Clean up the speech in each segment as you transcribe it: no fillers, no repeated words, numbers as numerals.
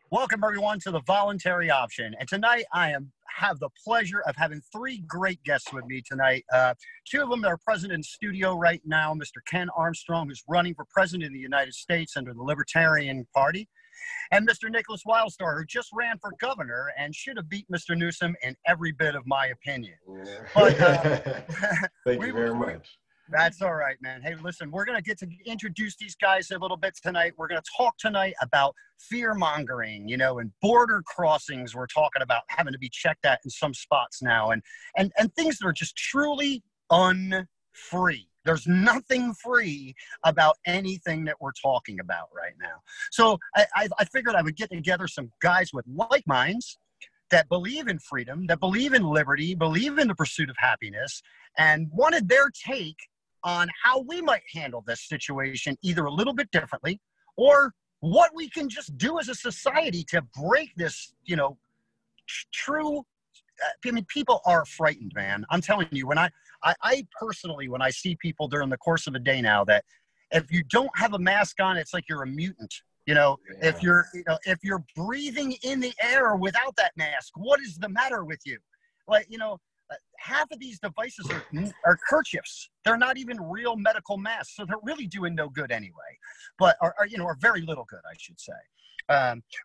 Welcome, everyone, to the Voluntary Option. And tonight I have the pleasure of having three great guests with me tonight. Two of them are present in studio right now, Mr. Ken Armstrong, who's running for president of the United States under the Libertarian Party, and Mr. Nickolas Wildstar, who just ran for governor and should have beat Mr. Newsom in every bit of my opinion. Yeah. But Thank you very much. That's all right, man. Hey, listen, we're going to get to introduce these guys a little bit tonight. We're going to talk tonight about fear-mongering, and border crossings. We're talking about having to be checked at in some spots now, and things that are just truly unfree. There's nothing free about anything that we're talking about right now. So I figured I would get together some guys with like minds that believe in freedom, that believe in liberty, believe in the pursuit of happiness, and wanted their take on how we might handle this situation either a little bit differently or what we can just do as a society to break this, true. I mean, people are frightened, man. I'm telling you, when I personally, when I see people during the course of a day now that if you don't have a mask on, it's like you're a mutant. If you're breathing in the air without that mask, what is the matter with you? Half of these devices are kerchiefs. They're not even real medical masks, so they're really doing no good anyway. But are very little good, I should say.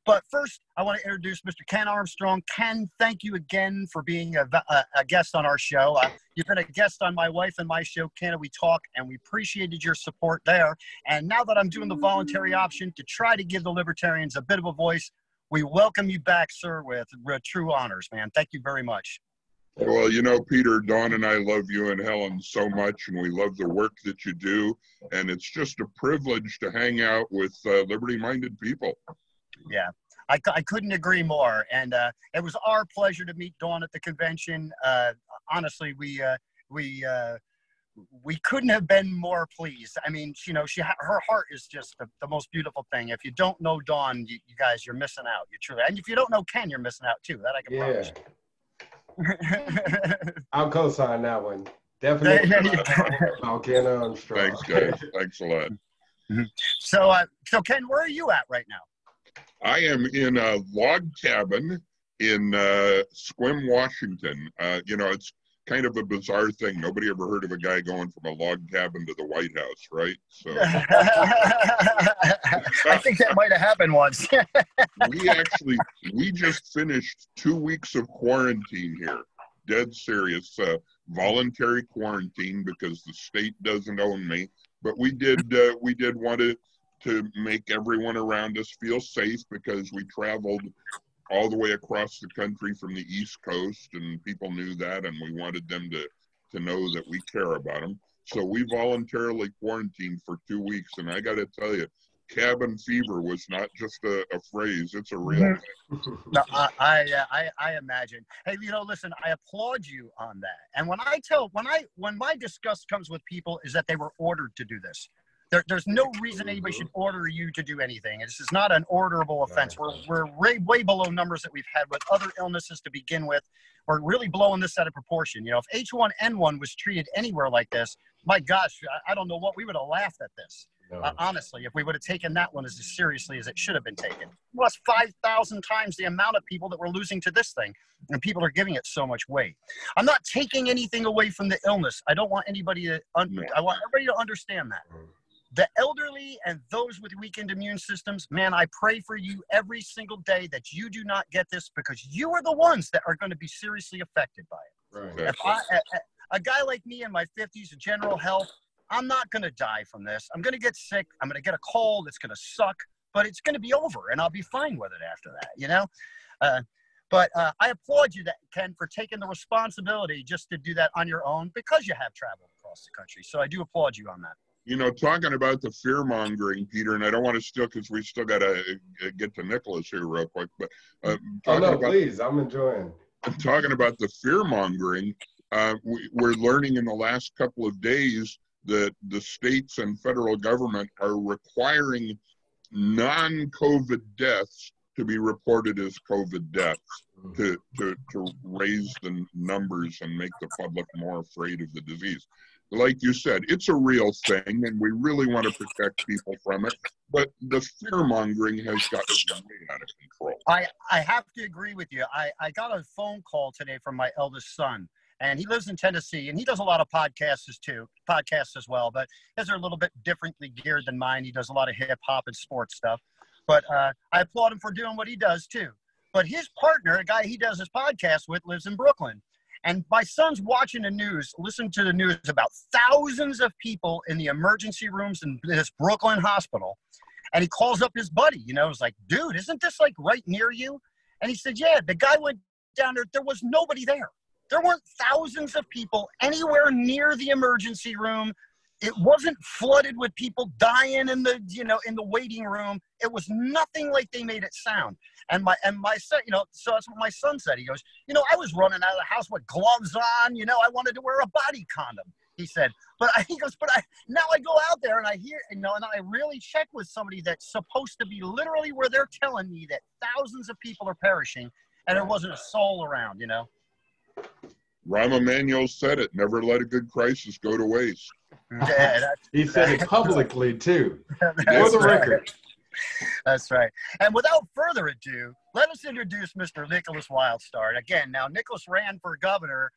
But first, I want to introduce Mr. Ken Armstrong. Ken, thank you again for being a guest on our show. You've been a guest on my wife and my show, Can We Talk, and we appreciated your support there. And now that I'm doing the voluntary option to try to give the libertarians a bit of a voice, we welcome you back, sir, with true honors, man. Thank you very much. Well, Peter, Dawn and I love you and Helen so much, and we love the work that you do. And it's just a privilege to hang out with liberty-minded people. Yeah, I couldn't agree more. And it was our pleasure to meet Dawn at the convention. Honestly, we couldn't have been more pleased. I mean, her heart is just the most beautiful thing. If you don't know Dawn, you guys, you're missing out. You truly, and if you don't know Ken, you're missing out too. That I can promise you. I'll co-sign that one. Definitely. Ken Armstrong. Thanks, guys. Thanks a lot. So Ken, where are you at right now? I am in a log cabin in Sequim, Washington. It's kind of a bizarre thing. Nobody ever heard of a guy going from a log cabin to the White House, right? So I think that might have happened once. we just finished 2 weeks of quarantine here. Dead serious. Voluntary quarantine because the state doesn't own me. But we did want to make everyone around us feel safe because we traveled all the way across the country from the East Coast, and people knew that, and we wanted them to know that we care about them. So we voluntarily quarantined for 2 weeks, and I got to tell you, cabin fever was not just a phrase; it's a real thing. No, I imagine. Hey, listen, I applaud you on that. And when my disgust comes with people is that they were ordered to do this. There's no reason anybody should order you to do anything. This is not an orderable offense. We're way below numbers that we've had with other illnesses to begin with. We're really blowing this out of proportion. If H1N1 was treated anywhere like this, my gosh, I don't know what we would have laughed at this. No. Honestly, if we would have taken that one as seriously as it should have been taken. Plus 5,000 times the amount of people that we're losing to this thing, and people are giving it so much weight. I'm not taking anything away from the illness. I don't want anybody to. I want everybody to understand that. The elderly and those with weakened immune systems, man, I pray for you every single day that you do not get this because you are the ones that are going to be seriously affected by it. Right. If a guy like me in my 50s, general health, I'm not going to die from this. I'm going to get sick. I'm going to get a cold. It's going to suck, but it's going to be over, and I'll be fine with it after that, But I applaud you, Ken, for taking the responsibility just to do that on your own because you have traveled across the country. So I do applaud you on that. Talking about the fear-mongering, Peter, and I don't want to steal because we still got to get to Nickolas here real quick, but please, I'm enjoying. Talking about the fear-mongering, we're learning in the last couple of days that the states and federal government are requiring non-COVID deaths to be reported as COVID deaths to raise the numbers and make the public more afraid of the disease. like you said, it's a real thing, and we really want to protect people from it. But the fear mongering has gotten way out of control. I have to agree with you. I got a phone call today from my eldest son, and he lives in Tennessee, and he does a lot of podcasts as well, but his are a little bit differently geared than mine. He does a lot of hip hop and sports stuff, but I applaud him for doing what he does too. But his partner, a guy he does his podcast with, lives in Brooklyn. And my son's watching the news, listening to the news about thousands of people in the emergency rooms in this Brooklyn hospital. And he calls up his buddy, it's like, dude, isn't this like right near you? And he said, yeah, the guy went down there. There was nobody there. There weren't thousands of people anywhere near the emergency room. It wasn't flooded with people dying in the, in the waiting room. It was nothing like they made it sound. And my son, so that's what my son said. He goes, I was running out of the house with gloves on. I wanted to wear a body condom. He said, but now I go out there and I hear, and I really check with somebody that's supposed to be literally where they're telling me that thousands of people are perishing and there wasn't a soul around, Rahm Emanuel said it, never let a good crisis go to waste. Yeah, he said it publicly too, for the record. That's right. And without further ado, let us introduce Mr. Nickolas Wildstar. And again, now Nickolas ran for governor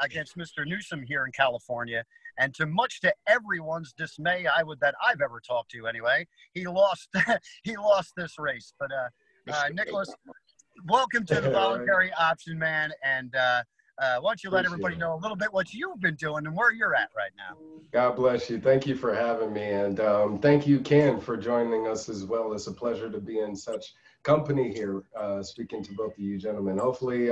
against Mr. Newsom here in California. And much to everyone's dismay, that I've ever talked to anyway, he lost this race. But Nickolas, welcome to the Voluntary Option, man. And why don't you let everybody know a little bit what you've been doing and where you're at right now? God bless you. Thank you for having me. And thank you, Ken, for joining us as well. It's a pleasure to be in such company here, speaking to both of you gentlemen. Hopefully,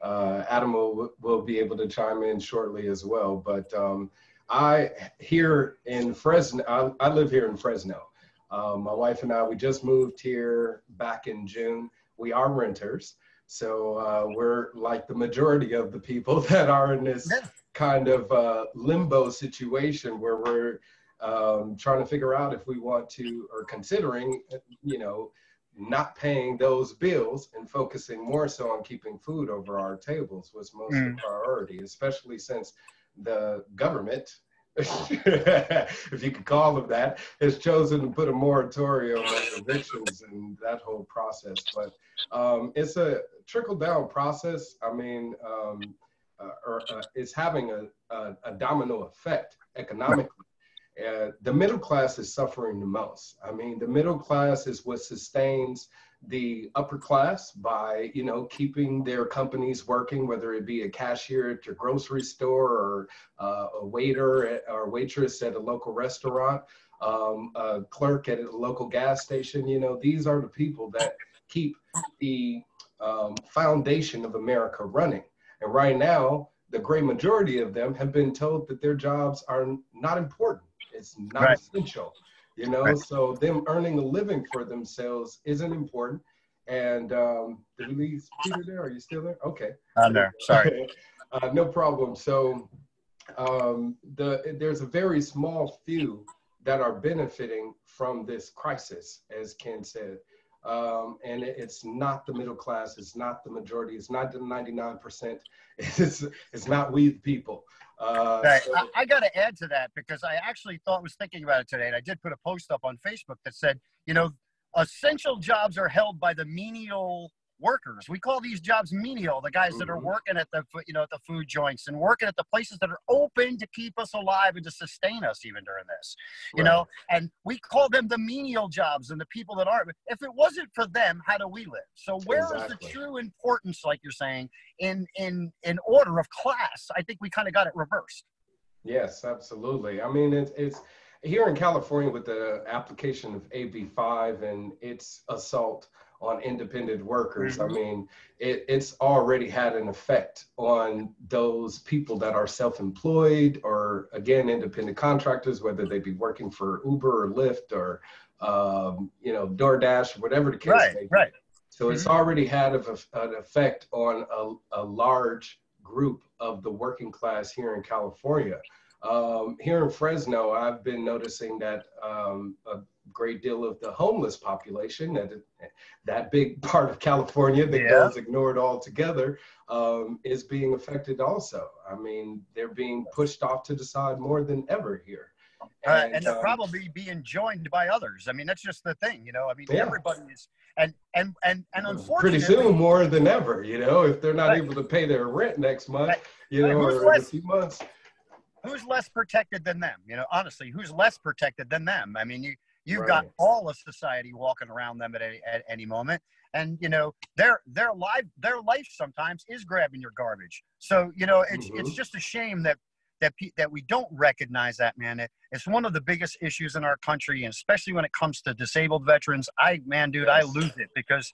Adam will be able to chime in shortly as well. But I live here in Fresno. My wife and I, we just moved here back in June. We are renters. So we're like the majority of the people that are in this kind of limbo situation where we're trying to figure out if we want to, or considering, not paying those bills and focusing more so on keeping food over our tables was most the priority, especially since the government, if you could call them that, has chosen to put a moratorium on evictions and that whole process. But it's a trickle-down process. I mean, it's having a domino effect economically. The middle class is suffering the most. I mean, the middle class is what sustains the upper class by, keeping their companies working, whether it be a cashier at your grocery store or a waiter or waitress at a local restaurant, a clerk at a local gas station. These are the people that keep the foundation of America running. And right now, the great majority of them have been told that their jobs are not important. It's not essential, so them earning a living for themselves isn't important. And did we leave Peter there? Are you still there? Okay. I'm there. Sorry. No problem. So there's a very small few that are benefiting from this crisis, as Ken said. And it's not the middle class. It's not the majority. It's not the 99%. It's not we the people. Right. I got to add to that because I actually was thinking about it today, and I did put a post up on Facebook that said, essential jobs are held by the menial workers. We call these jobs menial, the guys that are working at the, at the food joints and working at the places that are open to keep us alive and to sustain us even during this, and we call them the menial jobs and the people that aren't. If it wasn't for them, how do we live? So where is the true importance, like you're saying, in order of class? I think we kind of got it reversed. Yes, absolutely. I mean, it's here in California with the application of AB 5 and its assault on independent workers. I mean, it's already had an effect on those people that are self-employed or, again, independent contractors, whether they be working for Uber or Lyft or, DoorDash, or whatever the case may be. Right. So it's already had an effect on a large group of the working class here in California. Here in Fresno, I've been noticing that great deal of the homeless population, that big part of California that Yeah. goes ignored altogether, is being affected also. I mean, they're being pushed off to the side more than ever here. And they're probably being joined by others. I mean, that's just the thing, you know. I mean, Yeah. everybody is, and unfortunately, pretty soon more than ever, you know, if they're not Right. able to pay their rent next month, Right. you know, Who's or in a few months. Who's less protected than them? You know, honestly, who's less protected than them? I mean, you've Right. got all of society walking around them at any moment, and you know, their life sometimes is grabbing your garbage. So you know, it's just a shame that we don't recognize that, man. It's one of the biggest issues in our country, and especially when it comes to disabled veterans. I lose it because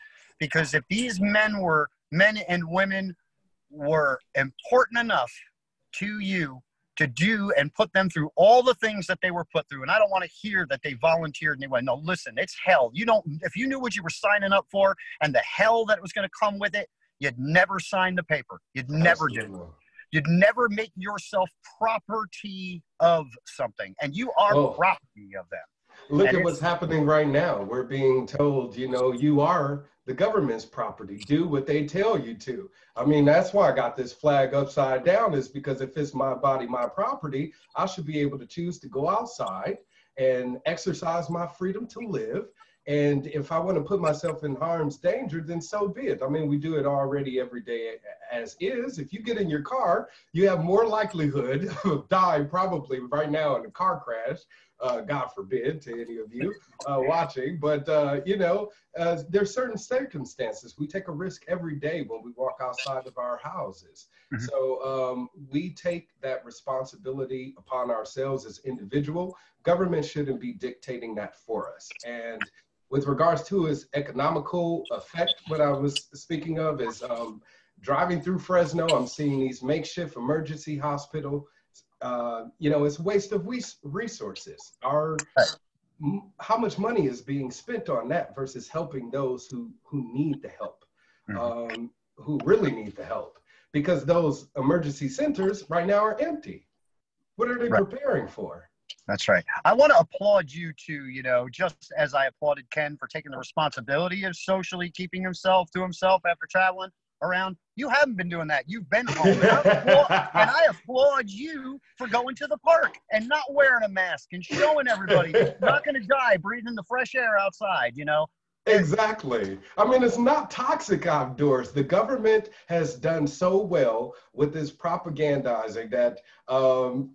if these men and women were important enough to you to do and put them through all the things that they were put through, and I don't want to hear that they volunteered anyway. No, listen, it's hell. If you knew what you were signing up for and the hell that was going to come with it, you'd never sign the paper. You'd never do. You'd never make yourself property of something, and you are property of them. Look at what's happening right now. We're being told, you know, you are the government's property. Do what they tell you to. I mean, that's why I got this flag upside down, is because if it's my body, my property, I should be able to choose to go outside and exercise my freedom to live. And if I want to put myself in harm's danger, then so be it. I mean, we do it already every day as is. If you get in your car, you have more likelihood of dying probably right now in a car crash. God forbid to any of you watching. But, you know, there's certain circumstances. We take a risk every day when we walk outside of our houses. Mm-hmm. So we take that responsibility upon ourselves as individual. Government shouldn't be dictating that for us. And with regards to its economical effect, what I was speaking of is driving through Fresno, I'm seeing these makeshift emergency hospital. You know, it's a waste of resources. How much money is being spent on that versus helping those who need the help, who really need the help? Because those emergency centers right now are empty. What are they preparing for? That's right. I want to applaud you too, you know, just as I applauded Ken for taking the responsibility of socially keeping himself to himself after traveling around. You haven't been doing that. You've been home. And I applaud you for going to the park and not wearing a mask and showing everybody you're not going to die breathing the fresh air outside, you know. Exactly. I mean, it's not toxic outdoors. The government has done so well with this propagandizing that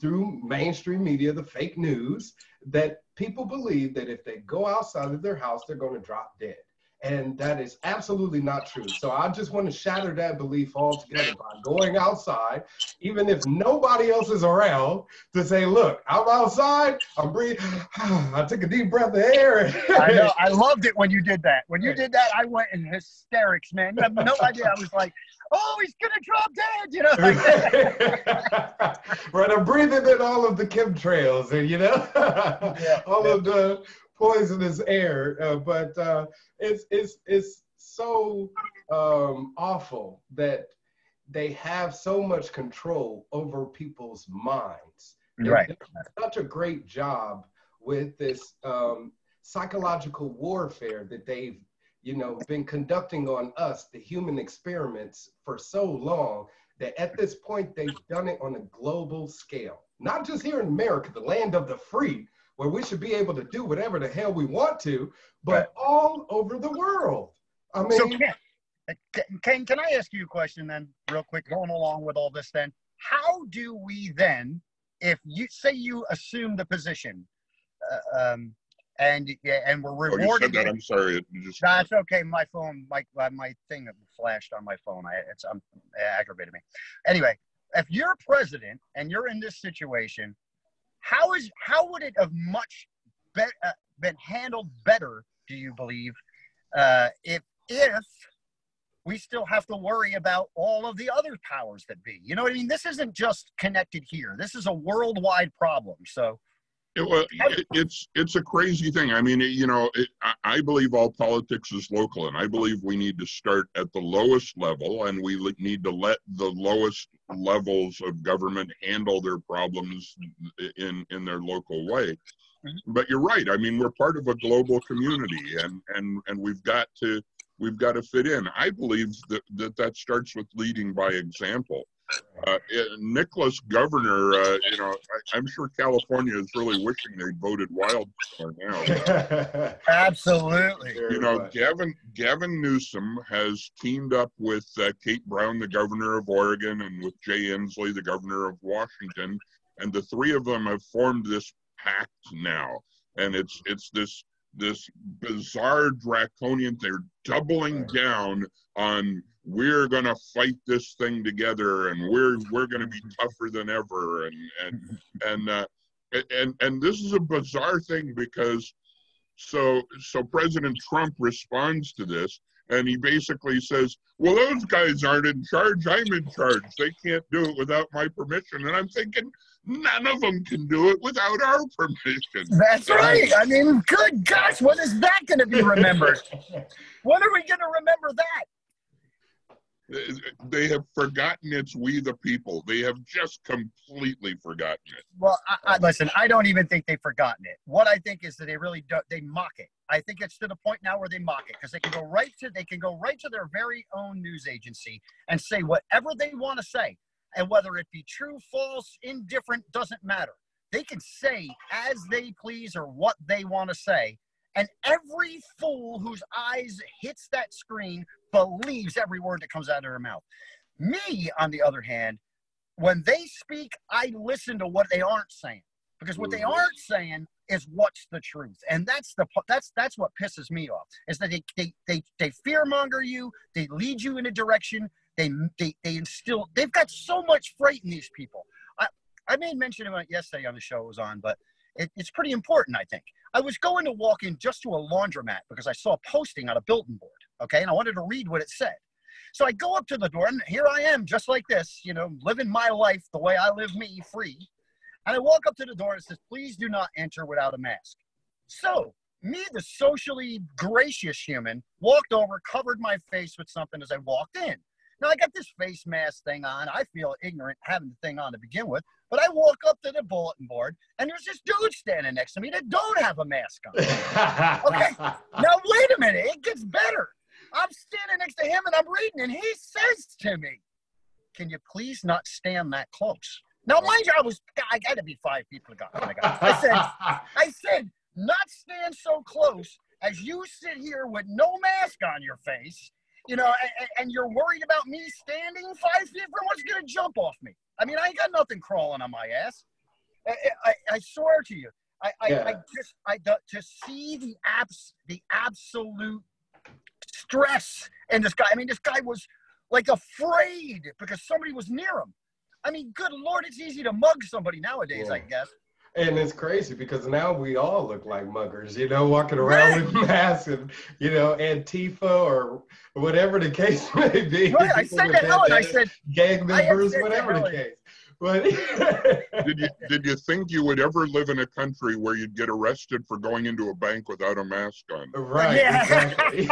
through mainstream media, the fake news, that people believe that if they go outside of their house, they're going to drop dead. And that is absolutely not true. So I just want to shatter that belief altogether by going outside, even if nobody else is around, to say, look, I'm outside, I'm breathing, I took a deep breath of air. I know, I loved it when you did that. When you did that, I went in hysterics, man. You have no idea. I was like, oh, he's going to drop dead, you know. Right, I'm breathing in all of the chemtrails and, you know, all of the poisonous air, but it's so awful that they have so much control over people's minds. Right. They've done such a great job with this psychological warfare that they've, you know, been conducting on us, the human experiments, for so long that at this point they've done it on a global scale, not just here in America, the land of the free, where we should be able to do whatever the hell we want to, but all over the world. I mean, so Ken, can I ask you a question then, real quick, going along with all this then? How do we then, if you say you assume the position, and we're rewarding? Oh, you said that. I'm sorry. That's okay. My phone, my thing flashed on my phone. It aggravated me. Anyway, if you're president and you're in this situation, how would it have much been handled better, do you believe, if we still have to worry about all of the other powers that be? You know what I mean? This isn't just connected here. This is a worldwide problem. So it's a crazy thing. I mean, you know, I believe all politics is local, and I believe we need to start at the lowest level, and we need to let the lowest levels of government handle their problems in their local way. but you're right. I mean, we're part of a global community, and we've got to fit in. I believe that starts with leading by example. Nickolas Governor, I'm sure California is really wishing they'd voted Wildstar now. Absolutely. Gavin Newsom has teamed up with Kate Brown, the governor of Oregon, and with Jay Inslee, the governor of Washington, and the three of them have formed this pact now, and it's this bizarre draconian. They're doubling down on, we're going to fight this thing together, and we're going to be tougher than ever, and this is a bizarre thing, because so President Trump responds to this, and he basically says, well, those guys aren't in charge, I'm in charge, they can't do it without my permission. And I'm thinking, none of them can do it without our permission. That's right. I mean, good gosh, when is that going to be remembered? When are we going to remember that? They have forgotten it's we the people. They have just completely forgotten it. Well, listen, I don't even think they've forgotten it. What I think is that they really they mock it. I think it's to the point now where they mock it, because they can go right to their very own news agency and say whatever they want to say, and whether it be true, false, indifferent, doesn't matter. They can say as they please or what they want to say. And every fool whose eyes hits that screen believes every word that comes out of their mouth. Me, on the other hand, when they speak, I listen to what they aren't saying, because what they aren't saying is what's the truth. And that's what pisses me off, is that they fearmonger you, they lead you in a direction, they instill, they've got so much fright in these people. I made mention of it yesterday on the show it was on, but it's pretty important, I think. I was going to walk in just to a laundromat because I saw a posting on a bulletin board, okay? And I wanted to read what it said. So I go up to the door, and here I am, just like this, living my life the way I live me, free. And I walk up to the door, and it says, please do not enter without a mask. So me, the socially gracious human, walked over, covered my face with something as I walked in. Now, I got this face mask thing on. I feel ignorant having the thing on to begin with. But I walk up to the bulletin board, and there's this dude standing next to me that don't have a mask on. Okay, now wait a minute. It gets better. I'm standing next to him, and I'm reading, and he says to me, can you please not stand that close? Now, mind you, I got to be 5 feet from the guy. I said, not stand so close as you sit here with no mask on your face, and you're worried about me standing 5 feet from what's going to jump off me. I mean, I ain't got nothing crawling on my ass. I swear to you, to see the absolute stress in this guy. I mean, this guy was like afraid because somebody was near him. I mean, good Lord, it's easy to mug somebody nowadays, I guess. And it's crazy because now we all look like muggers, walking around with masks and, Antifa or whatever the case may be. Right, I said to Ellen, I said, gang members, whatever the case. But did you think you would ever live in a country where you'd get arrested for going into a bank without a mask on? Right, exactly.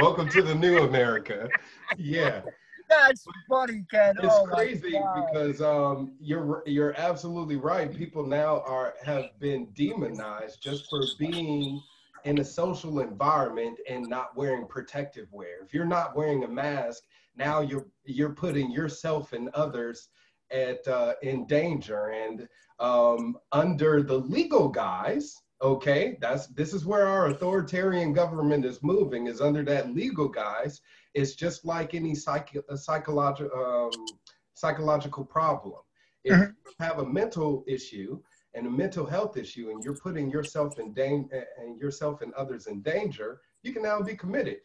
Welcome to the new America. Yeah. That's funny, Ken. It's crazy because you're absolutely right. People now have been demonized just for being in a social environment and not wearing protective wear. If you're not wearing a mask, now you're putting yourself and others in danger. And under the legal guise, okay, this is where our authoritarian government is moving, is under that legal guise. It's just like any psychological problem. If you have a mental issue and a mental health issue, and you're putting yourself in danger and yourself and others in danger, you can now be committed.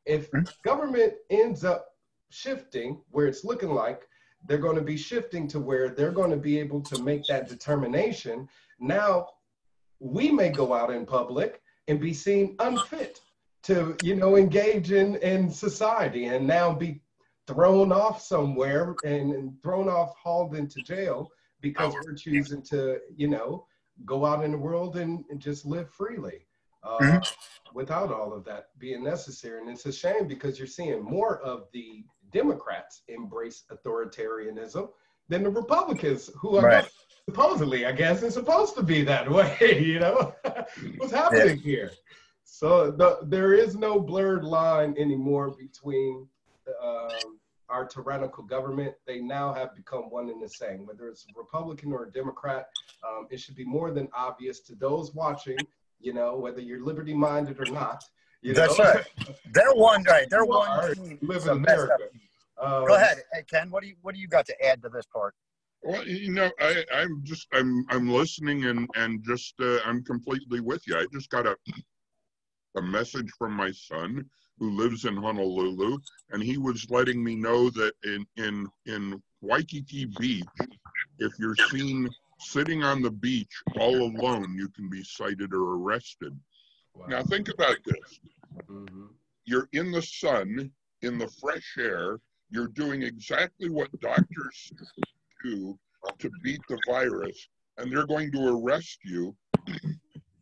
If government ends up shifting where it's looking like they're going to be shifting to where they're going to be able to make that determination, now we may go out in public and be seen unfit to, engage in society, and now be thrown off somewhere and hauled into jail because we're choosing to, go out in the world and just live freely without all of that being necessary. And it's a shame because you're seeing more of the Democrats embrace authoritarianism than the Republicans, who are not, supposedly, I guess, it's supposed to be that way, you know? What's happening here? So there is no blurred line anymore between our tyrannical government. They now have become one and the same. Whether it's a Republican or a Democrat, it should be more than obvious to those watching, you know, whether you're liberty-minded or not. You know? That's right. They're one, right? They're one team. Live in America. Go ahead, hey, Ken. What do you got to add to this part? Well, you know, I'm listening and just I'm completely with you. I just got a message from my son who lives in Honolulu, and he was letting me know that in Waikiki Beach, if you're seen sitting on the beach all alone, you can be cited or arrested. Wow. Now think about this. Mm-hmm. You're in the sun, in the fresh air. You're doing exactly what doctors do to beat the virus, and they're going to arrest you.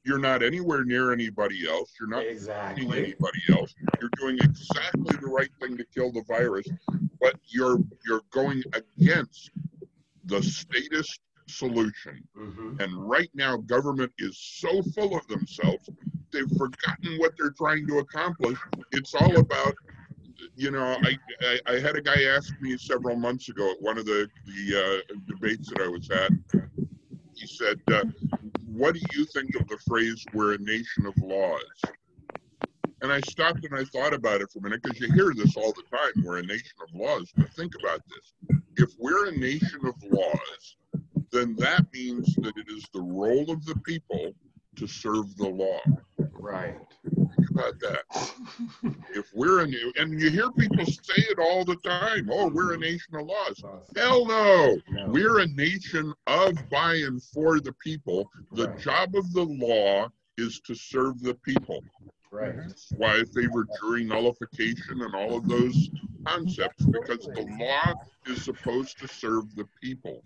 You're not anywhere near anybody else. You're not fighting anybody else. You're doing exactly the right thing to kill the virus, but you're going against the statist solution. Mm-hmm. And right now, government is so full of themselves, they've forgotten what they're trying to accomplish. It's all about, you know, I had a guy ask me several months ago at one of the debates that I was at. He said, what do you think of the phrase, we're a nation of laws? And I stopped and I thought about it for a minute, because you hear this all the time, we're a nation of laws. But think about this. If we're a nation of laws, then that means that it is the role of the people to serve the law. Right. Think about that. If we're and you hear people say it all the time, oh, we're a nation of laws. Hell no. We're a nation of, by, and for the people. The job of the law is to serve the people. Right. That's why I favor jury nullification and all of those concepts, because the law is supposed to serve the people.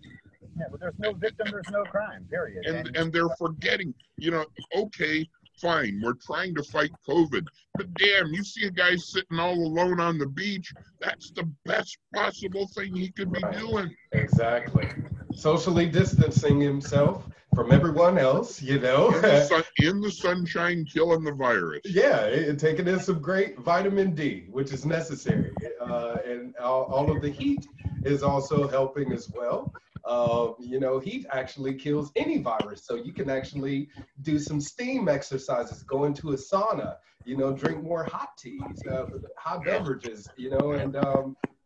Yeah, but there's no victim, there's no crime, period. And they're forgetting, you know, okay, fine, we're trying to fight COVID, but damn, you see a guy sitting all alone on the beach, that's the best possible thing he could be doing. Exactly. Socially distancing himself from everyone else, you know. In the sunshine, killing the virus. Yeah, taking in some great vitamin D, which is necessary. And all of the heat is also helping as well. You know, heat actually kills any virus. So you can actually do some steam exercises, go into a sauna, you know, drink more hot teas, hot beverages, you know, and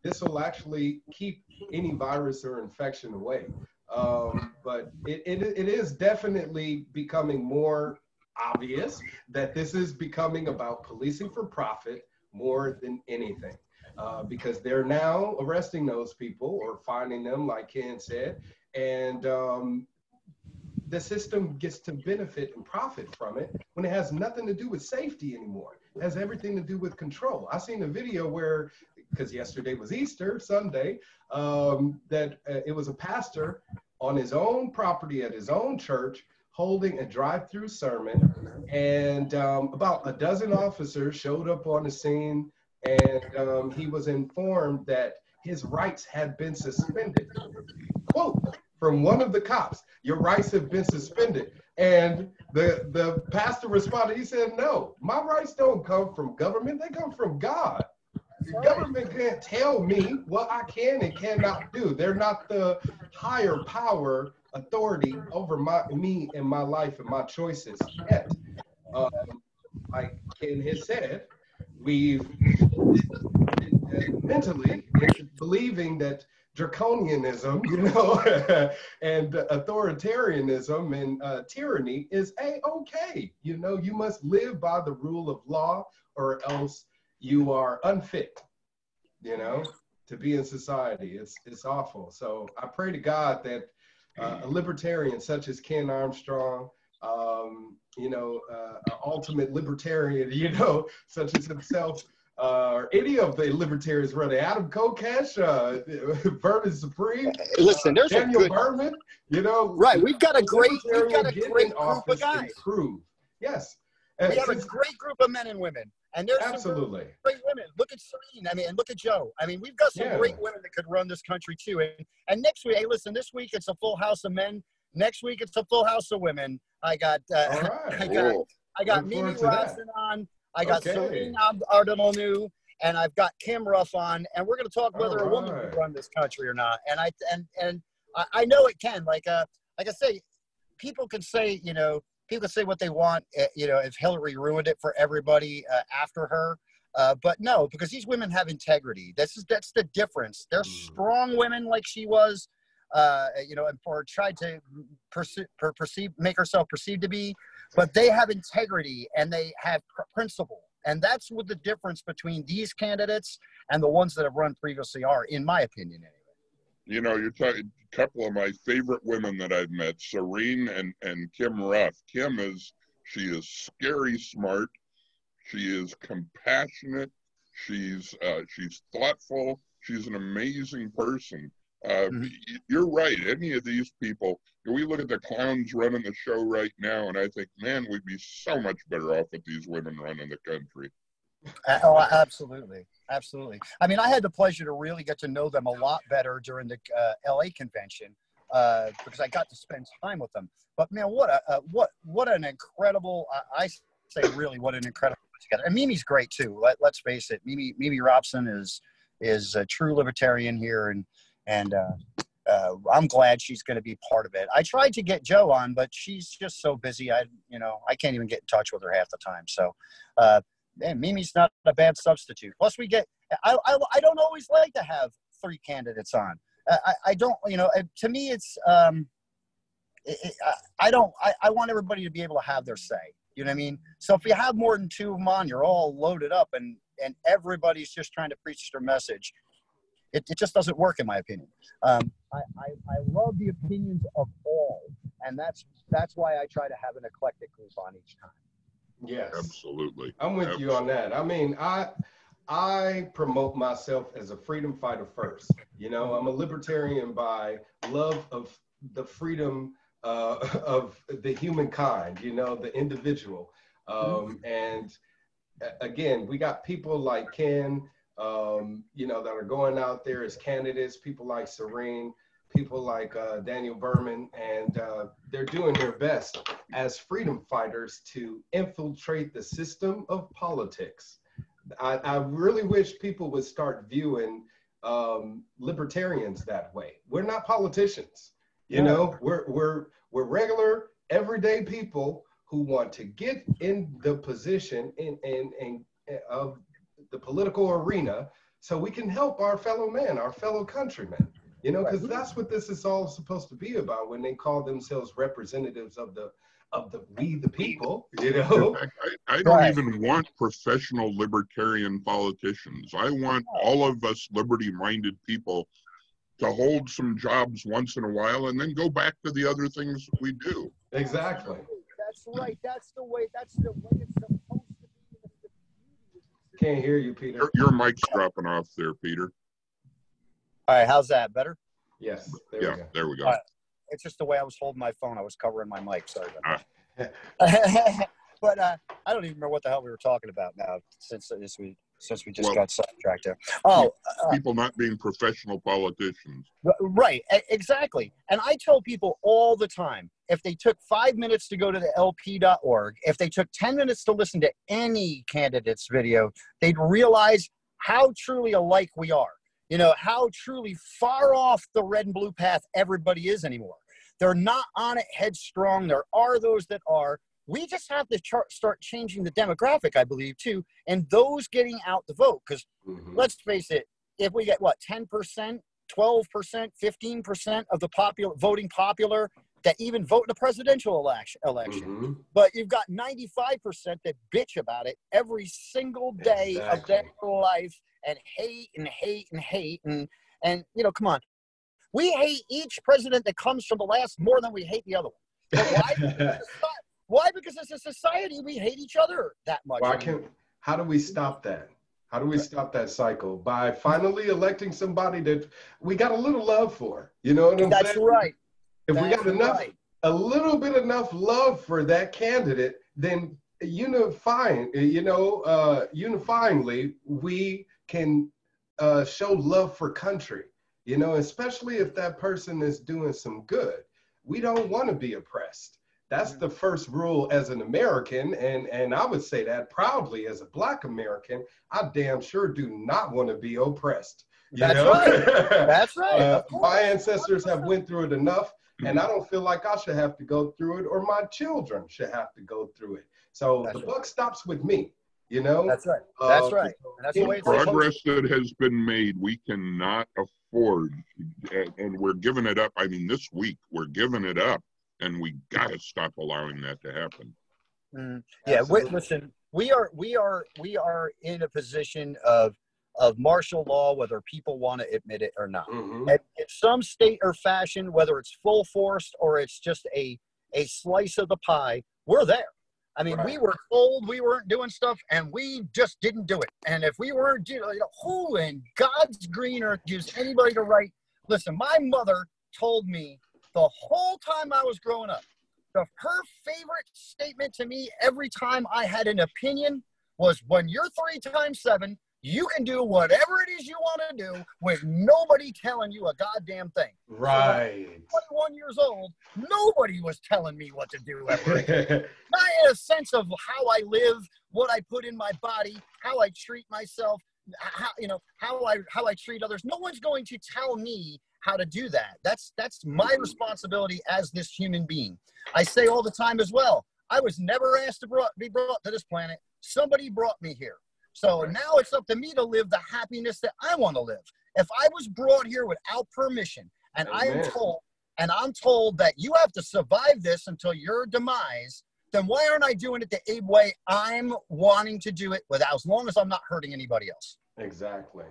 this will actually keep any virus or infection away. But it is definitely becoming more obvious that this is becoming about policing for profit more than anything. Because they're now arresting those people or finding them, like Ken said, and the system gets to benefit and profit from it when it has nothing to do with safety anymore. It has everything to do with control. I seen a video where, because yesterday was Easter Sunday, that it was a pastor on his own property at his own church holding a drive-through sermon, and about a dozen officers showed up on the scene, and he was informed that his rights had been suspended. Quote from one of the cops, "Your rights have been suspended." And the pastor responded, he said, "No, my rights don't come from government, they come from God. The government can't tell me what I can and cannot do. They're not the higher power authority over me and my life and my choices yet." Like Ken has said, we've mentally believing that draconianism, you know, and authoritarianism and tyranny is okay. You know, you must live by the rule of law or else you are unfit, you know, to be in society. It's awful. So I pray to God that a libertarian such as Ken Armstrong, you know, an ultimate libertarian, you know, such as himself, or any of the libertarians running, Adam Kokesh, Vermin Supreme, listen, there's Daniel Berman, you know. Right, we've got a great group of guys. Yes. We have a great group of men and women And there's Absolutely. some great women. Look at Serene. I mean, and look at Joe. I mean, we've got some great women that could run this country too. And next week, hey, listen, this week it's a full house of men. Next week it's a full house of women. I got I got Mimi Robson on. I got Serene Ardenonou, and I've got Kim Ruff on, and we're going to talk whether a woman can run this country or not. And I know it can. Like I say, people can say, you know, people can say what they want, you know, if Hillary ruined it for everybody after her. But no, because these women have integrity. That's the difference. They're strong women like she was, you know, or tried to make herself perceived to be, but they have integrity and they have principle. And that's what the difference between these candidates and the ones that have run previously are, in my opinion, anyway. You know, you're talking a couple of my favorite women that I've met, Serene and Kim Ruff. She is scary smart. She is compassionate. She's thoughtful. She's an amazing person. You're right. Any of these people, we look at the clowns running the show right now, and I think, man, we'd be so much better off with these women running the country. Oh, absolutely. Absolutely. I mean, I had the pleasure to really get to know them a lot better during the LA convention because I got to spend time with them. But man, what an incredible, I say really what an incredible together. And Mimi's great too. Let's face it. Mimi Robson is a true libertarian here. And I'm glad she's going to be part of it. I tried to get Joe on, but she's just so busy. I can't even get in touch with her half the time. So, man, Mimi's not a bad substitute. Plus, I don't always like to have 3 candidates on. I don't, you know, to me, it's, I want everybody to be able to have their say. You know what I mean? So if you have more than 2 of them on, you're all loaded up and everybody's just trying to preach their message. It just doesn't work, in my opinion. I love the opinions of all, and that's why I try to have an eclectic group on each time. Yes, absolutely. I'm with you on that. I mean, I promote myself as a freedom fighter first. You know, I'm a libertarian by love of the freedom of the humankind. You know, the individual. And again, we got people like Ken. You know, that are going out there as candidates, people like Serene, people like Daniel Berman, and they're doing their best as freedom fighters to infiltrate the system of politics. I really wish people would start viewing libertarians that way. We're not politicians, you know, we're regular, everyday people who want to get in the position of the political arena so we can help our fellow men, our fellow countrymen, you know, because that's what this is all supposed to be about when they call themselves representatives of we the people, you know. I don't even want professional libertarian politicians. I want all of us liberty-minded people to hold some jobs once in a while and then go back to the other things that we do. Exactly. That's right. That's the way it's supposed to be. Can't hear you, Peter. Your mic's dropping off there, Peter. All right, how's that? Better? Yes. There we go. It's just the way I was holding my phone. I was covering my mic. Sorry about that. But I don't even remember what the hell we were talking about now since we just got sidetracked there. People not being professional politicians. Right, exactly. And I tell people all the time, if they took 5 minutes to go to the lp.org, if they took 10 minutes to listen to any candidate's video, they'd realize how truly alike we are. You know, how truly far off the red and blue path everybody is anymore. They're not on it headstrong. There are those that are. We just have to start changing the demographic, I believe, too, and those getting out to vote. Because let's face it, if we get, 10%, 12%, 15% of the voting popular that even vote in the presidential election. But you've got 95% that bitch about it every single day of their life and hate and hate and hate. And you know, come on. We hate each president that comes from the last more than we hate the other one. But why? Why? Because as a society, we hate each other that much. How do we stop that? How do we stop that cycle? By finally electing somebody that we got a little love for. You know what I'm saying? That's right. If we got enough love for that candidate, then unifyingly, we can show love for country, especially if that person is doing some good. We don't want to be oppressed. That's the first rule as an American, and I would say that proudly as a Black American. I damn sure do not want to be oppressed. That's right. That's right. My ancestors have went through it enough, and I don't feel like I should have to go through it, or my children should have to go through it. So the buck stops with me. That's right. That's right. And that's the way it's progress that has been made, we cannot afford, and we're giving it up. I mean, this week we're giving it up, and we got to stop allowing that to happen. Yeah, listen, we are in a position of martial law, whether people want to admit it or not. In some state or fashion, whether it's full force or it's just a slice of the pie, we're there. I mean, we were told we weren't doing stuff, and we just didn't do it. And if we weren't, who in God's green earth gives anybody the right? Listen, my mother told me the whole time I was growing up, her favorite statement to me every time I had an opinion was, when you're 3 times 7, you can do whatever it is you want to do with nobody telling you a goddamn thing. Right. So 21 years old, nobody was telling me what to do ever again. Not in a sense of how I live, what I put in my body, how I treat myself, how I treat others. No one's going to tell me how to do that. That's my responsibility as this human being. I say all the time as well, I was never asked to be brought to this planet. Somebody brought me here. So now it's up to me to live the happiness that I want to live. If I was brought here without permission, and I'm told that you have to survive this until your demise, then why aren't I doing it the Abe way I'm wanting to do it as long as I'm not hurting anybody else? Exactly.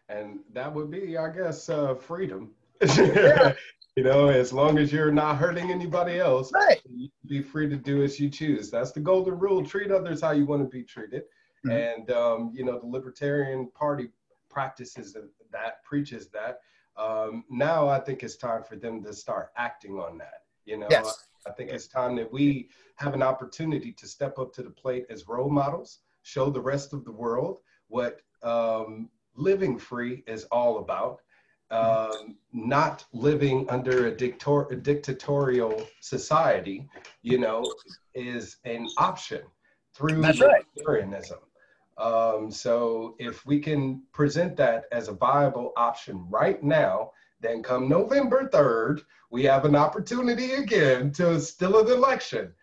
And that would be, I guess, freedom. Yeah. As long as you're not hurting anybody else, you be free to do as you choose. That's the golden rule. Treat others how you want to be treated. And, the Libertarian Party practices that, preaches that. Now I think it's time for them to start acting on that. Yes. I think it's time that we have an opportunity to step up to the plate as role models, show the rest of the world what living free is all about. Not living under a dictatorial society, is an option through libertarianism. So if we can present that as a viable option right now, then come November 3rd, we have an opportunity again to still an election.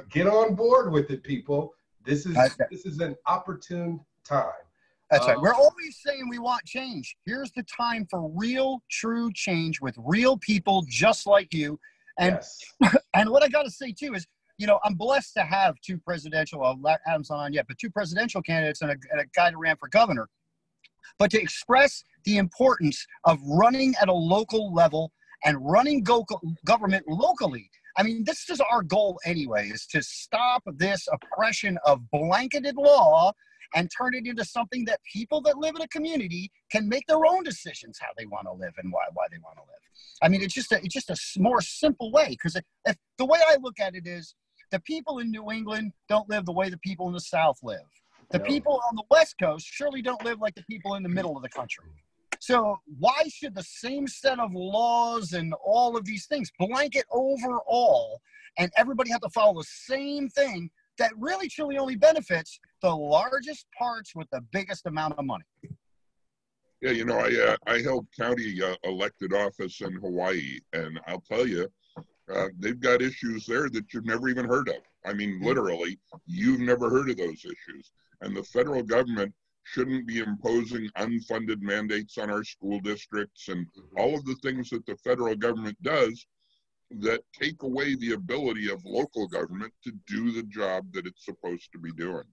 Get on board with it, people. This is an opportune time. That's right. We're always saying we want change. Here's the time for real, true change with real people just like you. And and what I got to say too is, I'm blessed to have 2 presidential, Adam's not on yet, but 2 presidential candidates and a guy that ran for governor. But to express the importance of running at a local level and running government locally. I mean, this is our goal anyway, is to stop this oppression of blanketed law and turn it into something that people that live in a community can make their own decisions how they want to live and why they want to live. I mean, it's just a more simple way, because if the way I look at it is, the people in New England don't live the way the people in the South live. The people on the West Coast surely don't live like the people in the middle of the country. So why should the same set of laws and all of these things blanket over all, and everybody have to follow the same thing that really truly only benefits the largest parts with the biggest amount of money? Yeah, I held county elected office in Hawaii, and I'll tell you, they've got issues there that you've never even heard of. I mean, literally, you've never heard of those issues. And the federal government shouldn't be imposing unfunded mandates on our school districts and all of the things that the federal government does that take away the ability of local government to do the job that it's supposed to be doing.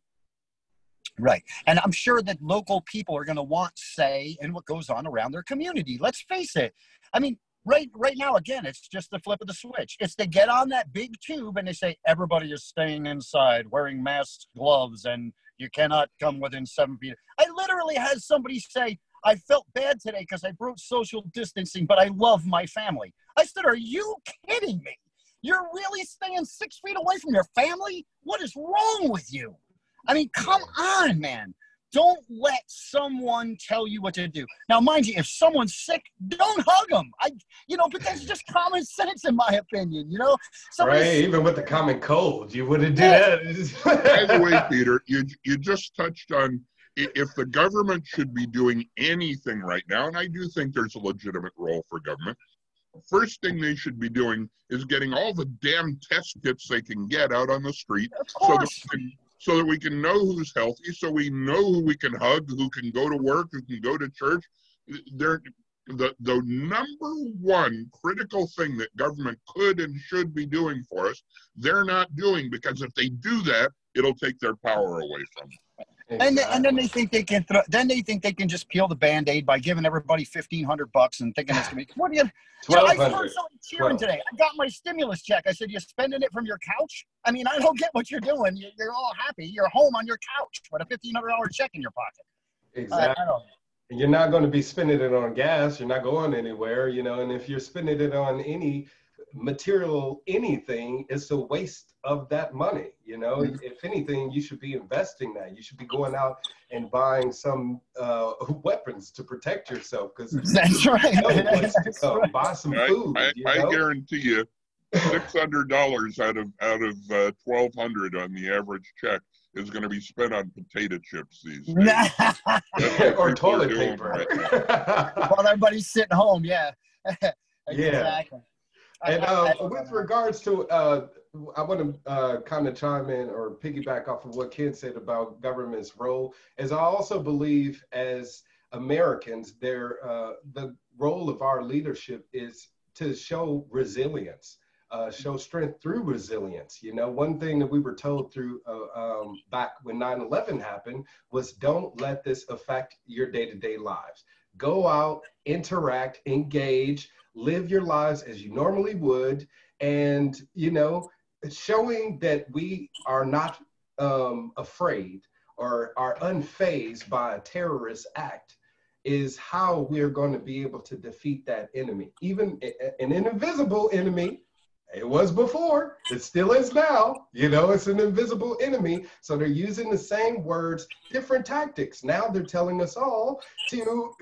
Right. And I'm sure that local people are going to want say in what goes on around their community. Let's face it. I mean, right now, again, it's just the flip of the switch. It's to get on that big tube and they say, everybody is staying inside, wearing masks, gloves, and you cannot come within 7 feet. I literally had somebody say, I felt bad today because I broke social distancing, but I love my family. I said, are you kidding me? You're really staying 6 feet away from your family? What is wrong with you? I mean, come on, man. Don't let someone tell you what to do. Now, mind you, if someone's sick, don't hug them. But that's just common sense, in my opinion. Right? Even with the common cold, you wouldn't do that. By the way, Peter, you just touched on if the government should be doing anything right now, and I do think there's a legitimate role for government. First thing they should be doing is getting all the damn test kits they can get out on the street, so that we can know who's healthy, so we know who we can hug, who can go to work, who can go to church. The number one critical thing that government could and should be doing for us, they're not doing, because if they do that, it'll take their power away from them. Exactly. And then they think they can just peel the Band-Aid by giving everybody $1,500 and thinking it's gonna be. What do you? I heard somebody cheering today. I got my stimulus check. I said, "You're spending it from your couch?" I mean, I don't get what you're doing. You're all happy. You're home on your couch with a $1,500 check in your pocket. Exactly. You're not going to be spending it on gas. You're not going anywhere, and if you're spending it on any material anything, it's a waste of that money. If anything, you should be investing that. You should be going out and buying some weapons to protect yourself, because that's right. Right. Buy some food. I guarantee you $600 out of $1,200 on the average check is going to be spent on potato chips these days. Or toilet paper. While everybody's sitting home, yeah. Exactly. And with regards to, I want to kind of chime in or piggyback off of what Ken said about government's role, as I also believe as Americans, the role of our leadership is to show resilience, show strength through resilience. One thing that we were told through back when 9/11 happened was, don't let this affect your day-to-day lives. Go out, interact, engage, live your lives as you normally would, and showing that we are not afraid or are unfazed by a terrorist act is how we're going to be able to defeat that enemy. Even an invisible enemy, it was before, it still is now, it's an invisible enemy. So they're using the same words, different tactics. Now they're telling us all to,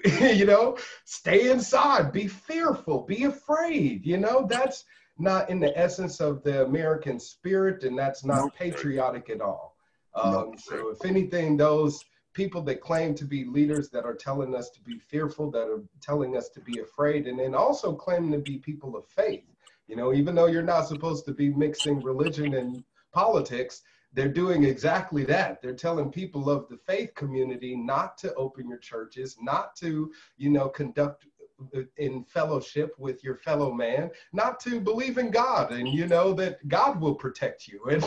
stay inside, be fearful, be afraid. That's not in the essence of the American spirit, and that's not patriotic at all. So if anything, those people that claim to be leaders that are telling us to be fearful, that are telling us to be afraid, and then also claiming to be people of faith, even though you're not supposed to be mixing religion and politics, they're doing exactly that. They're telling people of the faith community not to open your churches, not to, conduct in fellowship with your fellow man, not to believe in God, and that God will protect you and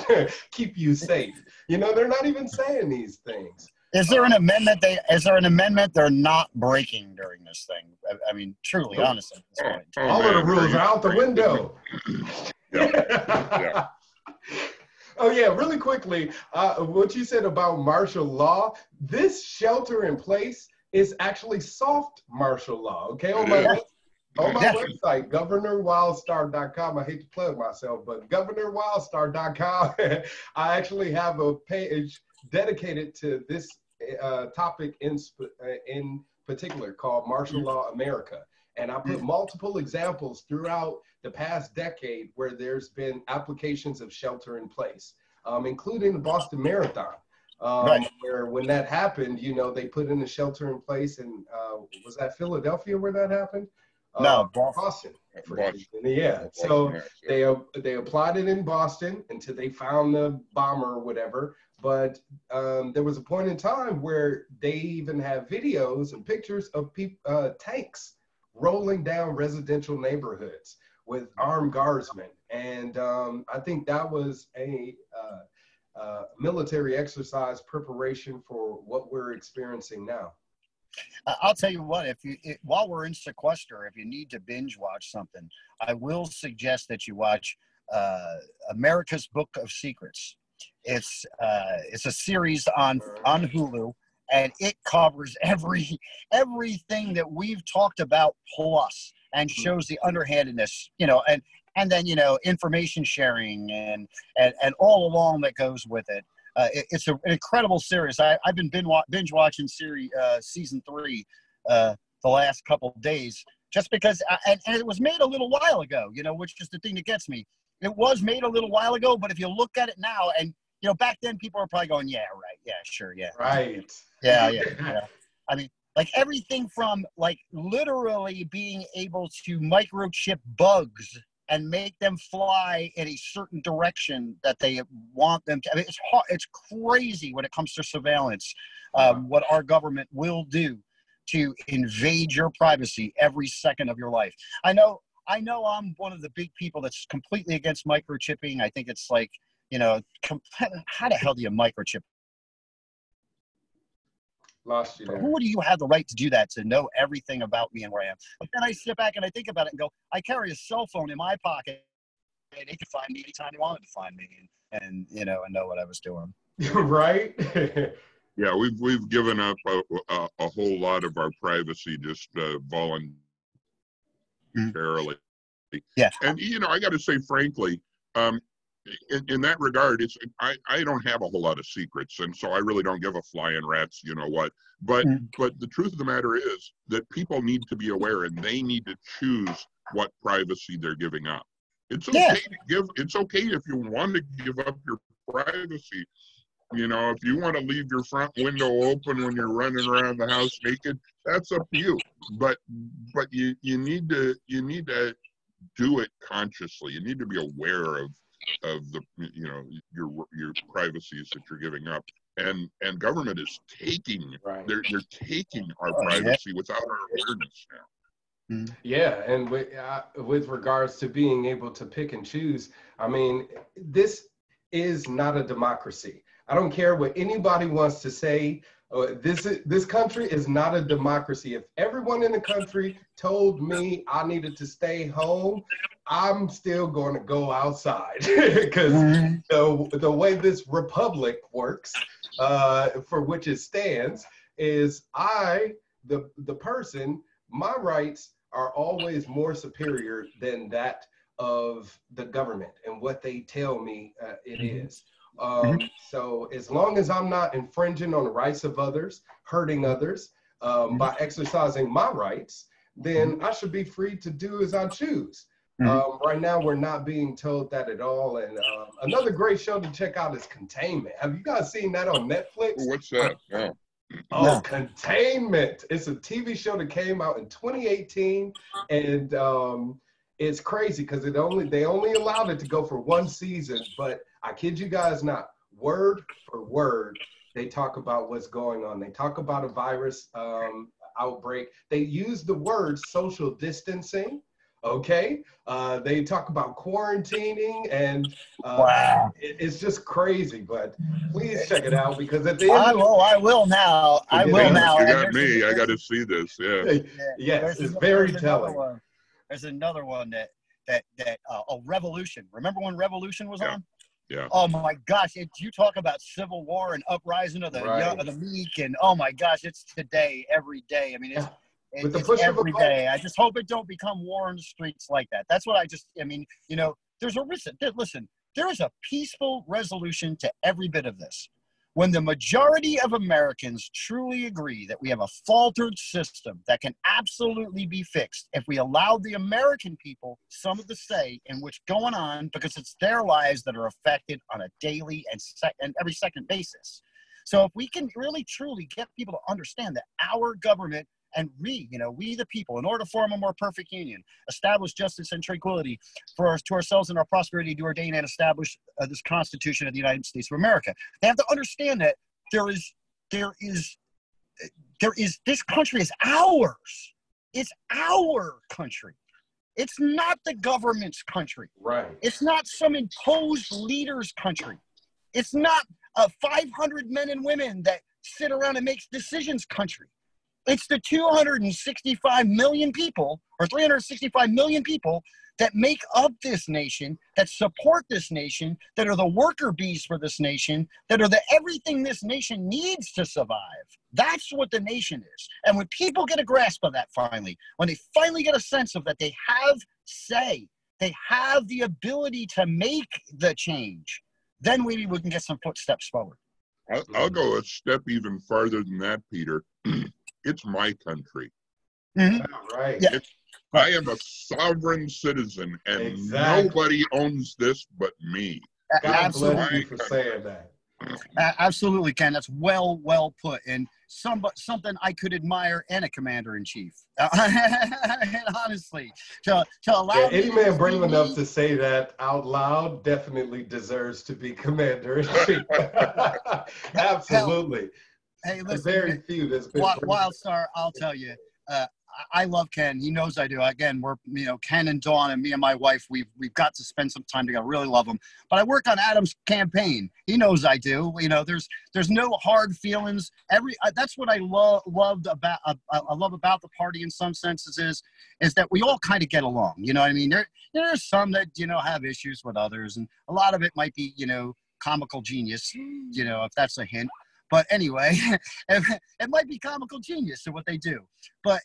keep you safe. They're not even saying these things. Is there an amendment they're not breaking during this thing? I mean, truly, honestly, at this point. All of the rules are out the window. Yeah. Oh yeah, really quickly, what you said about martial law, this shelter in place is actually soft martial law, okay? On my website, governorwildstar.com, I hate to plug myself, but governorwildstar.com, I actually have a page dedicated to this topic in particular called Martial Law America. And I put multiple examples throughout the past decade where there's been applications of shelter in place, including the Boston Marathon, where when that happened, they put in a shelter in place. And was that Philadelphia where that happened? No, Boston. Yeah. So they applied it in Boston until they found the bomber or whatever. But there was a point in time where they even have videos and pictures of tanks rolling down residential neighborhoods with armed guardsmen. And I think that was a military exercise preparation for what we're experiencing now. I'll tell you what, while we're in sequester, if you need to binge watch something, I will suggest that you watch America's Book of Secrets. It's a series on Hulu, and it covers everything that we've talked about plus, and shows the underhandedness, and and then, you know, information sharing and all along that goes with it. It's an incredible series. I've been binge watching season 3 the last couple of days, just because, and it was made a little while ago, you know, which is the thing that gets me. It was made a little while ago, but if you look at it now, and, you know, back then people are probably going, yeah, right, yeah, sure, yeah. Right. Yeah. I mean, like everything from like literally being able to microchip bugs and make them fly in a certain direction that they want them to. I mean, it's crazy when it comes to surveillance, what our government will do to invade your privacy every second of your life. I know I'm one of the big people that's completely against microchipping. I think it's like, you know, how the hell do you microchip? Lost you there. Who do you have the right to do that, to know everything about me and where I am? But then I sit back and I think about it and go, I carry a cell phone in my pocket, and they could find me anytime they wanted to find me, and you know, and know what I was doing. Right? Yeah, we've given up a whole lot of our privacy just voluntarily. Yeah. And, you know, I got to say, frankly, in that regard, I don't have a whole lot of secrets, and so I really don't give a flying rat's, you know what. But the truth of the matter is that people need to be aware, and they need to choose what privacy they're giving up. It's okay to give. It's okay if you want to give up your privacy. You know, if you want to leave your front window open when you're running around the house naked, that's up to you. But you need to do it consciously. You need to be aware of the, you know, your privacies that you're giving up, and government is taking they're taking our privacy without our awareness now. Yeah, and with regards to being able to pick and choose, I mean, this is not a democracy. I don't care what anybody wants to say. This country is not a democracy. If everyone in the country told me I needed to stay home, I'm still going to go outside, because the way this republic works, for which it stands, is the person, my rights are always more superior than that of the government and what they tell me it is. So as long as I'm not infringing on the rights of others, hurting others by exercising my rights, then I should be free to do as I choose. Right now, we're not being told that at all. And another great show to check out is Containment. Have you guys seen that on Netflix? What's that? No. Containment. It's a TV show that came out in 2018, and it's crazy because they only allowed it to go for one season, but I kid you guys not, word for word, they talk about what's going on. They talk about a virus outbreak. They use the word social distancing. Okay. They talk about quarantining, and it's just crazy, but please check it out, because at the end I will now. You got me. I got to see this. Yeah. Yes, it's very telling. There's another one that Revolution. Remember when Revolution was on? Yeah. Oh my gosh! You talk about civil war and uprising of the young, of the meek, and oh my gosh, it's today, every day. I mean, it's every day. I just hope it don't become war in the streets like that. That's what I mean, you know, there's a listen. There is a peaceful resolution to every bit of this. When the majority of Americans truly agree that we have a faltered system that can absolutely be fixed if we allow the American people some of the say in what's going on, because it's their lives that are affected on a daily and every second basis. So if we can really truly get people to understand that our government and we the people, in order to form a more perfect union, establish justice and tranquility to ourselves and our prosperity, to ordain and establish this Constitution of the United States of America. They have to understand that there is this country is ours. It's our country. It's not the government's country. Right. It's not some imposed leader's country. It's not 500 men and women that sit around and make decisions country. It's the 265 million people, or 365 million people, that make up this nation, that support this nation, that are the worker bees for this nation, that are the everything this nation needs to survive. That's what the nation is. And when people get a grasp of that finally, when they finally get a sense of that they have say they have the ability to make the change, then we can get some footsteps forward. I'll go a step even farther than that, Peter. It's my country. Right. Yeah. I am a sovereign citizen, and nobody owns this but me. God bless you for saying that. Absolutely, Ken. That's well put, and something I could admire in a commander-in-chief. Honestly, to allow any man brave enough to say that out loud definitely deserves to be commander-in-chief. Absolutely. Hey, listen, very few that's been Wildstar, I'll tell you. I love Ken. He knows I do. Again, we're, Ken and Dawn and me and my wife, we've got to spend some time together. Really love him. But I work on Adam's campaign. He knows I do. There's no hard feelings. That's what I love about the party in some senses is that we all kind of get along. You know what I mean? There's some that, have issues with others, and a lot of it might be, comical genius, if that's a hint. But anyway, it might be comical genius in what they do. But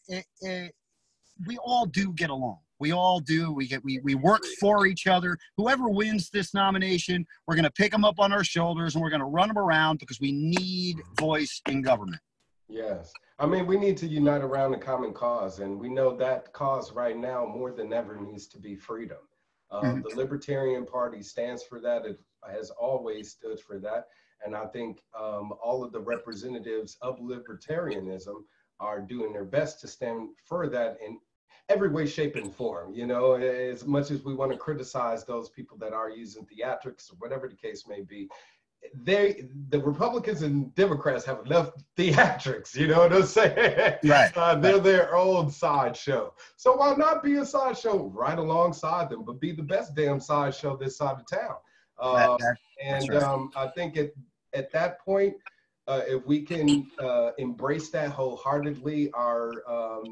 we all do get along. We all do. We work for each other. Whoever wins this nomination, we're going to pick them up on our shoulders and we're going to run them around because we need voice in government. Yes. I mean, we need to unite around a common cause. And we know that cause right now more than ever needs to be freedom. The Libertarian Party stands for that. It has always stood for that. And I think all of the representatives of libertarianism are doing their best to stand for that in every way, shape, and form. As much as we want to criticize those people that are using theatrics or whatever the case may be, the Republicans and Democrats have enough theatrics, you know what I'm saying? Right. They're their own sideshow. So why not be a sideshow right alongside them, but be the best damn sideshow this side of town? I think at that point, if we can embrace that wholeheartedly, our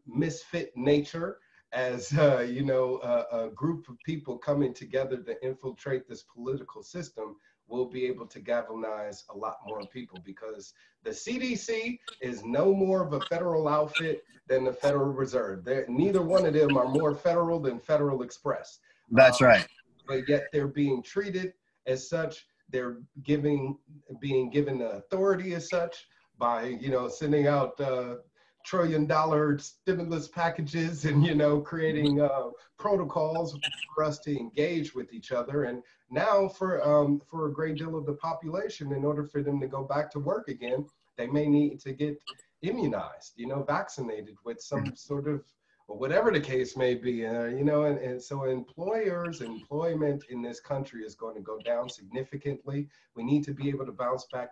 misfit nature as a group of people coming together to infiltrate this political system, we'll be able to galvanize a lot more people, because the CDC is no more of a federal outfit than the Federal Reserve. Neither one of them are more federal than Federal Express. That's right. But yet they're being treated as such. They're being given the authority as such by, sending out $1 trillion stimulus packages and, creating protocols for us to engage with each other. And now for a great deal of the population, in order for them to go back to work again, they may need to get immunized, vaccinated with some sort of, or whatever the case may be, and so employment in this country is going to go down significantly. We need to be able to bounce back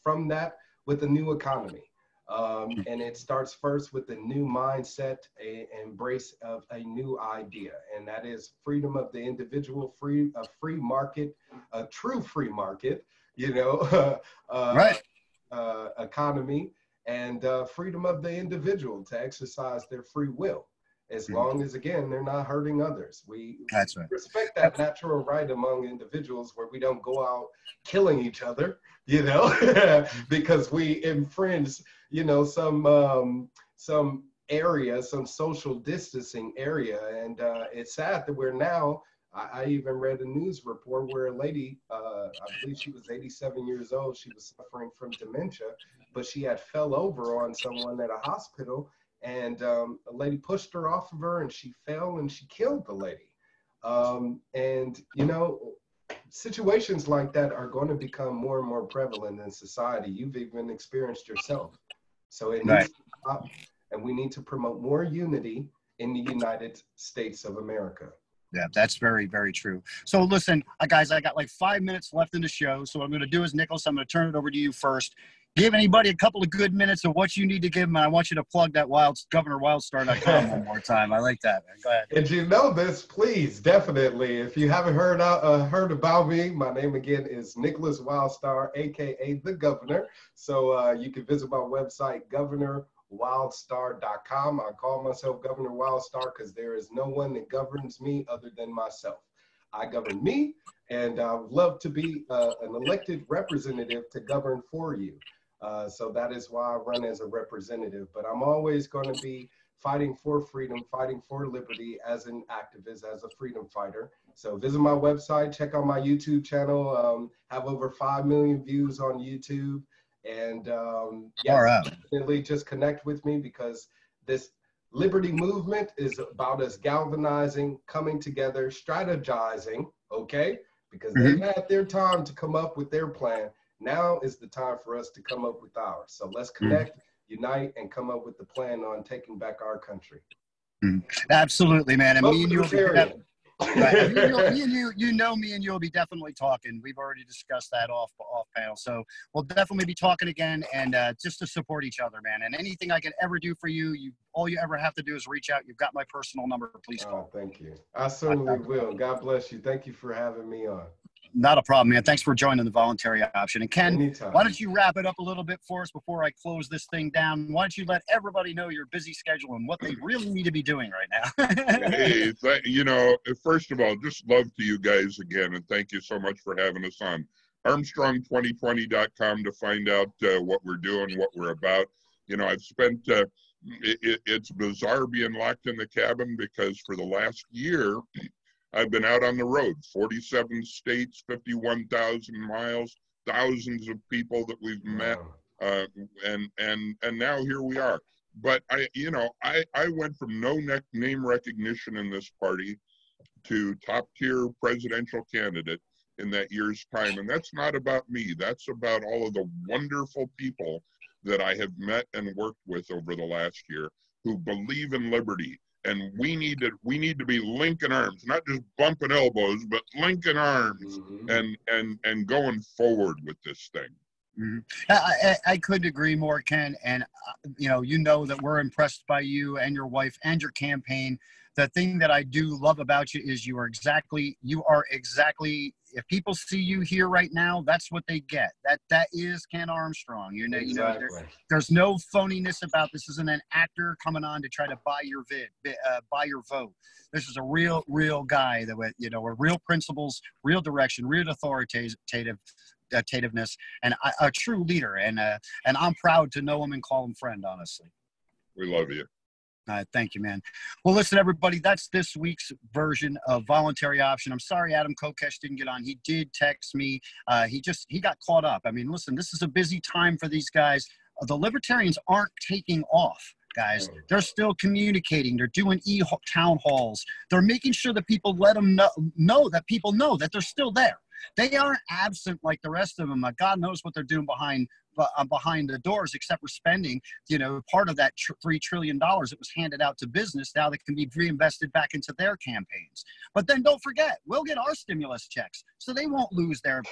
from that with a new economy. And it starts first with a new mindset, an embrace of a new idea, and that is freedom of the individual, a free market, a true free market, right. Economy. And freedom of the individual to exercise their free will, as long as, again, they're not hurting others. That's right. Respect that natural right among individuals where we don't go out killing each other, because we infringe, some area, some social distancing area. And it's sad that we're now, I even read a news report where a lady, I believe she was 87 years old, she was suffering from dementia, but she had fell over on someone at a hospital, and a lady pushed her off of her and she fell and she killed the lady. Situations like that are going to become more and more prevalent in society. You've even experienced yourself. So it needs to stop, and we need to promote more unity in the United States of America. Yeah, that's very, very true. So listen, guys, I got like 5 minutes left in the show. So what I'm going to do is, Nickolas, I'm going to turn it over to you first. Give anybody a couple of good minutes of what you need to give them. And I want you to plug that GovernorWildstar.com one more time. I like that, man. Go ahead. And you know this, please, definitely. If you haven't heard about me, my name again is Nickolas Wildstar, a.k.a. the Governor. So you can visit my website, GovernorWildstar.com. I call myself Governor Wildstar because there is no one that governs me other than myself. I govern me, and I would love to be an elected representative to govern for you. So that is why I run as a representative. But I'm always going to be fighting for freedom, fighting for liberty as an activist, as a freedom fighter. So visit my website, check out my YouTube channel, have over 5 million views on YouTube. And yes, definitely just connect with me, because this liberty movement is about us galvanizing, coming together, strategizing, okay? Because they've had their time to come up with their plan. Now is the time for us to come up with ours. So let's connect, unite, and come up with the plan on taking back our country. Absolutely, man. And me and you will be right. You know me and you'll be definitely talking. We've already discussed that off panel. So we'll definitely be talking again, and just to support each other, man. And anything I can ever do for you, all you ever have to do is reach out. You've got my personal number. Please call. Thank you. I certainly will. God bless you. Thank you for having me on. Not a problem, man. Thanks for joining the Voluntary Option. And Ken, anytime. Why don't you wrap it up a little bit for us before I close this thing down? Why don't you let everybody know your busy schedule and what they really need to be doing right now? Hey, first of all, just love to you guys again, and thank you so much for having us on. Armstrong2020.com to find out what we're doing, what we're about. I've spent, it's bizarre being locked in the cabin, because for the last year, I've been out on the road, 47 states, 51,000 miles, thousands of people that we've met, and now here we are. But I went from no name recognition in this party to top tier presidential candidate in that year's time, and that's not about me. That's about all of the wonderful people that I have met and worked with over the last year who believe in liberty. And we need to be linking arms, not just bumping elbows, but linking arms, and going forward with this thing. I couldn't agree more, Ken. And you know that we're impressed by you and your wife and your campaign. The thing that I do love about you is you are exactly, if people see you here right now, that's what they get. That is Ken Armstrong. Exactly. There's no phoniness about this. Isn't an actor coming on to try to buy your buy your vote. This is a real guy that with real principles, real direction, real authoritativeness, and a true leader. And I'm proud to know him and call him friend. Honestly, we love you. Thank you, man. Well, listen, everybody, that's this week's version of Voluntary Option. I'm sorry Adam Kokesh didn't get on. He did text me. He got caught up. I mean, listen, this is a busy time for these guys. The Libertarians aren't taking off, guys. They're still communicating. They're doing town halls. They're making sure that people let them know that people know that they're still there. They aren't absent like the rest of them. God knows what they're doing behind the doors, except for spending, part of that $3 trillion that was handed out to business now that can be reinvested back into their campaigns. But then don't forget, we'll get our stimulus checks, so they won't lose any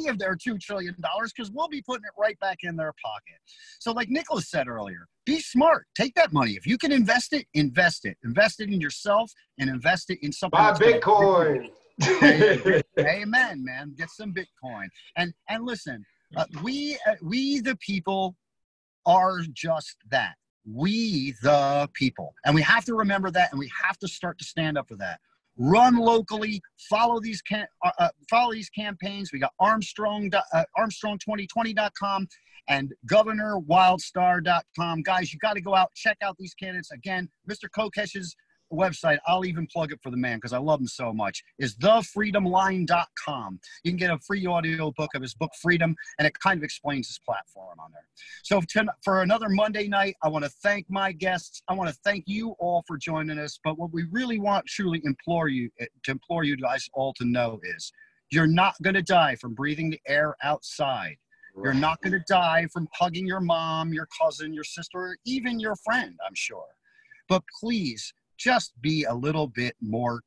of their $2 trillion, because we'll be putting it right back in their pocket. So like Nickolas said earlier, be smart. Take that money. If you can invest it, invest it. Invest it in yourself and invest it in something. Buy Bitcoin. Amen, man. Get some Bitcoin. And listen, we the people are just that. We the people. And we have to remember that, and we have to start to stand up for that. Run locally, follow these campaigns. We got Armstrong2020.com and GovernorWildstar.com. Guys, you got to go out, check out these candidates. Again, Mr. Kokesh's website, I'll even plug it for the man because I love him so much, is thefreedomline.com. You can get a free audio book of his book Freedom, and it kind of explains his platform on there. So for another Monday night, I want to thank my guests. I want to thank you all for joining us. But what we really want, truly implore you guys all to know is you're not going to die from breathing the air outside. You're not going to die from hugging your mom, your cousin, your sister, or even your friend, I'm sure. But please, just be a little bit more,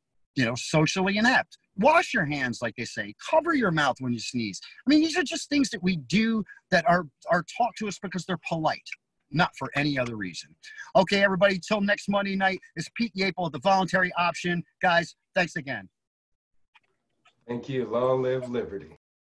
socially inept. Wash your hands, like they say. Cover your mouth when you sneeze. I mean, these are just things that we do that are taught to us because they're polite, not for any other reason. Okay, everybody, till next Monday night, it's Pete Yeaple at the Voluntary Option. Guys, thanks again. Thank you. Long live liberty.